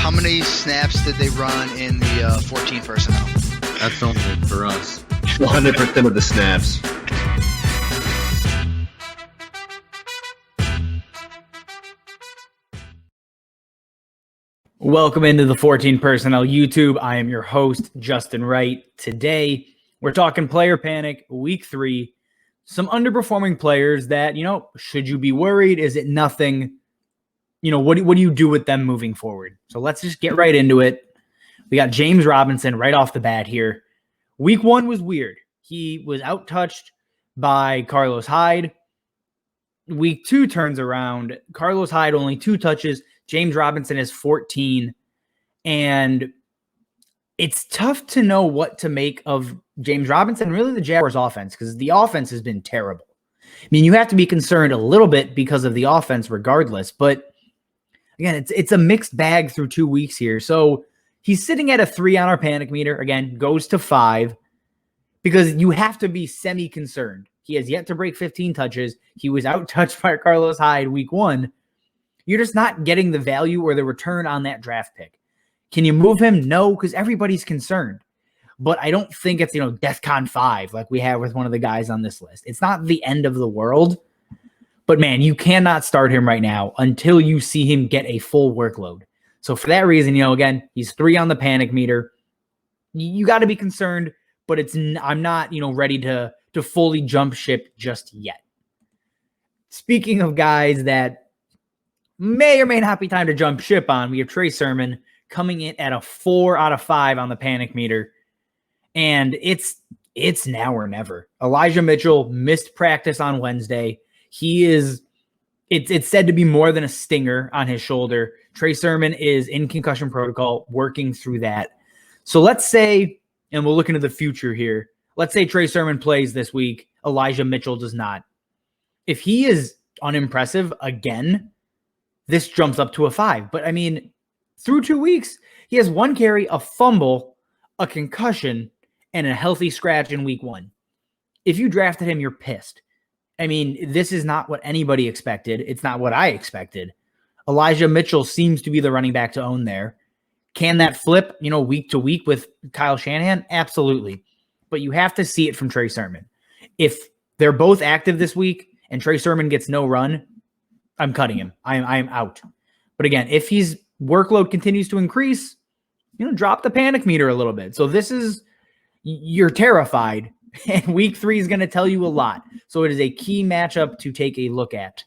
How many snaps did they run in the 14 personnel? That's only for us. 100% of the snaps. Welcome into the 14 Personnel YouTube. I am your host, Justin Wright. Today, we're talking player panic, week 3. Some underperforming players that, should you be worried? Is it nothing? What do you do with them moving forward? So let's just get right into it. We got James Robinson right off the bat here. Week 1 was weird. He was outtouched by Carlos Hyde. Week 2 turns around. Carlos Hyde only 2 touches. James Robinson is 14. And it's tough to know what to make of James Robinson, really the Jaguars offense, because the offense has been terrible. I mean, you have to be concerned a little bit because of the offense regardless. But again, it's a mixed bag through 2 weeks here. So he's sitting at a 3 on our panic meter. Again, goes to 5 because you have to be semi-concerned. He has yet to break 15 touches. He was out-touched by Carlos Hyde week 1. You're just not getting the value or the return on that draft pick. Can you move him? No, because everybody's concerned. But I don't think it's, DEFCON 5 like we have with one of the guys on this list. It's not the end of the world. But, man, you cannot start him right now until you see him get a full workload. So, for that reason, again, he's 3 on the panic meter. You got to be concerned, but I'm not, ready to fully jump ship just yet. Speaking of guys that may or may not be time to jump ship on, we have Trey Sermon coming in at a 4 out of 5 on the panic meter. And it's now or never. Elijah Mitchell missed practice on Wednesday. It's said to be more than a stinger on his shoulder. Trey Sermon is in concussion protocol, working through that. So let's say, and we'll look into the future here, let's say Trey Sermon plays this week, Elijah Mitchell does not. If he is unimpressive again, this jumps up to a 5. But, through 2 weeks, he has 1 carry, a fumble, a concussion, and a healthy scratch in week 1. If you drafted him, you're pissed. This is not what anybody expected. It's not what I expected. Elijah Mitchell seems to be the running back to own there. Can that flip, week to week with Kyle Shanahan? Absolutely. But you have to see it from Trey Sermon. If they're both active this week and Trey Sermon gets no run, I'm cutting him. I'm out. But again, if his workload continues to increase, drop the panic meter a little bit. So you're terrified, and week 3 is going to tell you a lot. So it is a key matchup to take a look at.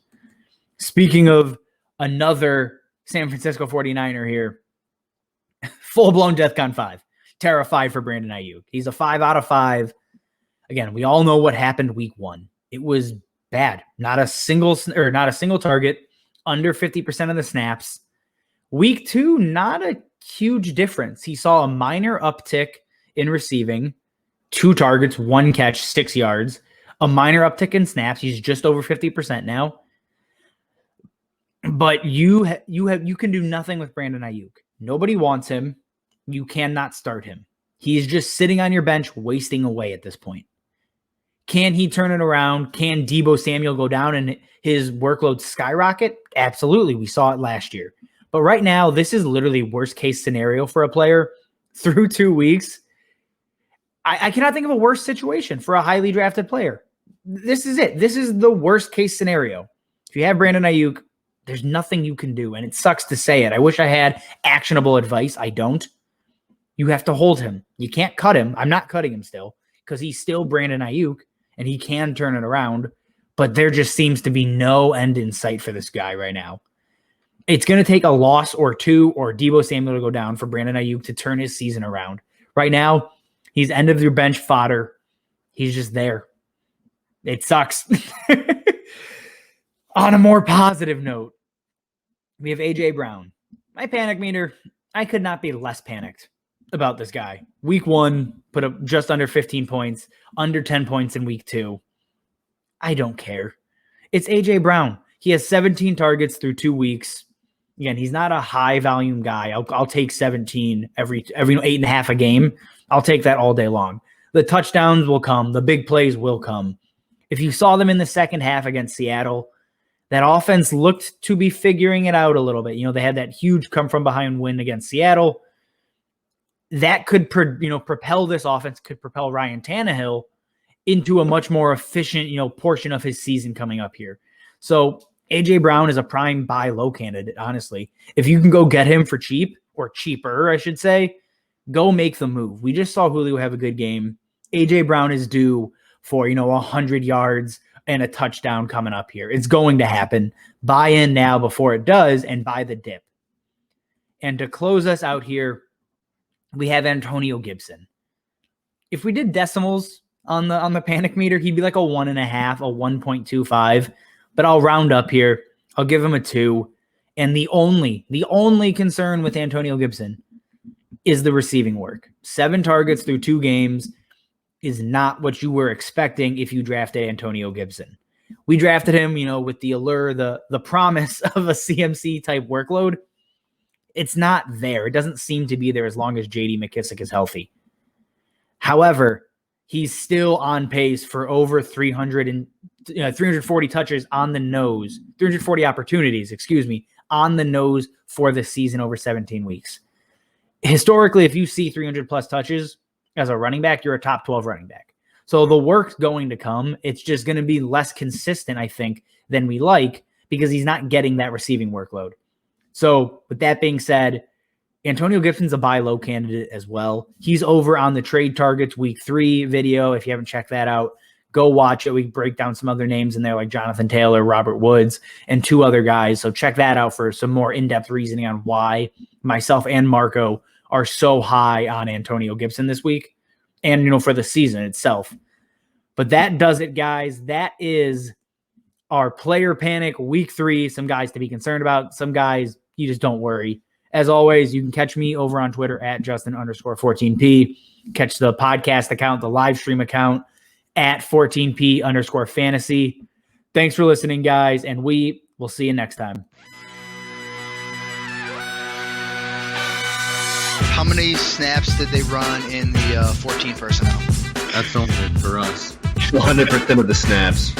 Speaking of another San Francisco 49er here, full-blown DEFCON 5. Terrified for Brandon Aiyuk. He's a 5 out of 5. Again, we all know what happened week 1. It was bad. Not a single target, under 50% of the snaps. Week 2, not a huge difference. He saw a minor uptick in receiving, 2 targets, 1 catch, 6 yards. A minor uptick in snaps. He's just over 50% now. But you can do nothing with Brandon Aiyuk. Nobody wants him. You cannot start him. He's just sitting on your bench, wasting away at this point. Can he turn it around? Can Deebo Samuel go down and his workload skyrocket? Absolutely. We saw it last year. But right now, this is literally worst case scenario for a player through 2 weeks. I cannot think of a worse situation for a highly drafted player. This is it. This is the worst case scenario. If you have Brandon Aiyuk, there's nothing you can do. And it sucks to say it. I wish I had actionable advice. I don't. You have to hold him. You can't cut him. I'm not cutting him still because he's still Brandon Aiyuk and he can turn it around. But there just seems to be no end in sight for this guy right now. It's going to take a loss or 2 or Deebo Samuel to go down for Brandon Aiyuk to turn his season around. Right now, he's end of your bench fodder. He's just there. It sucks. On a more positive note, we have A.J. Brown. My panic meter, I could not be less panicked about this guy. Week 1, put up just under 15 points, under 10 points in week 2. I don't care. It's A.J. Brown. He has 17 targets through 2 weeks. Again, he's not a high volume guy. I'll take 17 every 8.5 a game. I'll take that all day long. The touchdowns will come. The big plays will come. If you saw them in the second half against Seattle, that offense looked to be figuring it out a little bit. They had that huge come from behind win against Seattle. That could, propel this offense, could propel Ryan Tannehill into a much more efficient, portion of his season coming up here. So AJ Brown is a prime buy low candidate, honestly. If you can go get him for cheap, or cheaper, I should say, go make the move. We just saw Julio have a good game. AJ Brown is due for, 100 yards and a touchdown coming up here. It's going to happen. Buy in now before it does, and buy the dip. And to close us out here, we have Antonio Gibson. If we did decimals on the panic meter, he'd be like a 1.5, a 1.25. But I'll round up here. I'll give him a 2. And the only concern with Antonio Gibson is the receiving work. 7 targets through 2 games is not what you were expecting if you drafted Antonio Gibson. We drafted him, with the allure, the promise of a CMC type workload. It's not there. It doesn't seem to be there as long as J.D. McKissic is healthy. However, he's still on pace for over 340 touches on the nose, 340 opportunities, on the nose for the season over 17 weeks. Historically, if you see 300 plus touches as a running back, you're a top 12 running back. So the work's going to come. It's just going to be less consistent, I think, than we like, because he's not getting that receiving workload. So with that being said, Antonio Gibson's a buy low candidate as well. He's over on the Trade Targets Week 3 video. If you haven't checked that out, go watch it. We break down some other names in there like Jonathan Taylor, Robert Woods, and 2 other guys. So check that out for some more in-depth reasoning on why myself and Marco are so high on Antonio Gibson this week and, for the season itself. But that does it, guys. That is our player panic Week 3. Some guys to be concerned about. Some guys, you just don't worry. As always, you can catch me over on Twitter at Justin_14P. Catch the podcast account, the live stream account at 14P_fantasy. Thanks for listening, guys, and we will see you next time. How many snaps did they run in the 14 personnel? That's only for us. 100% of the snaps.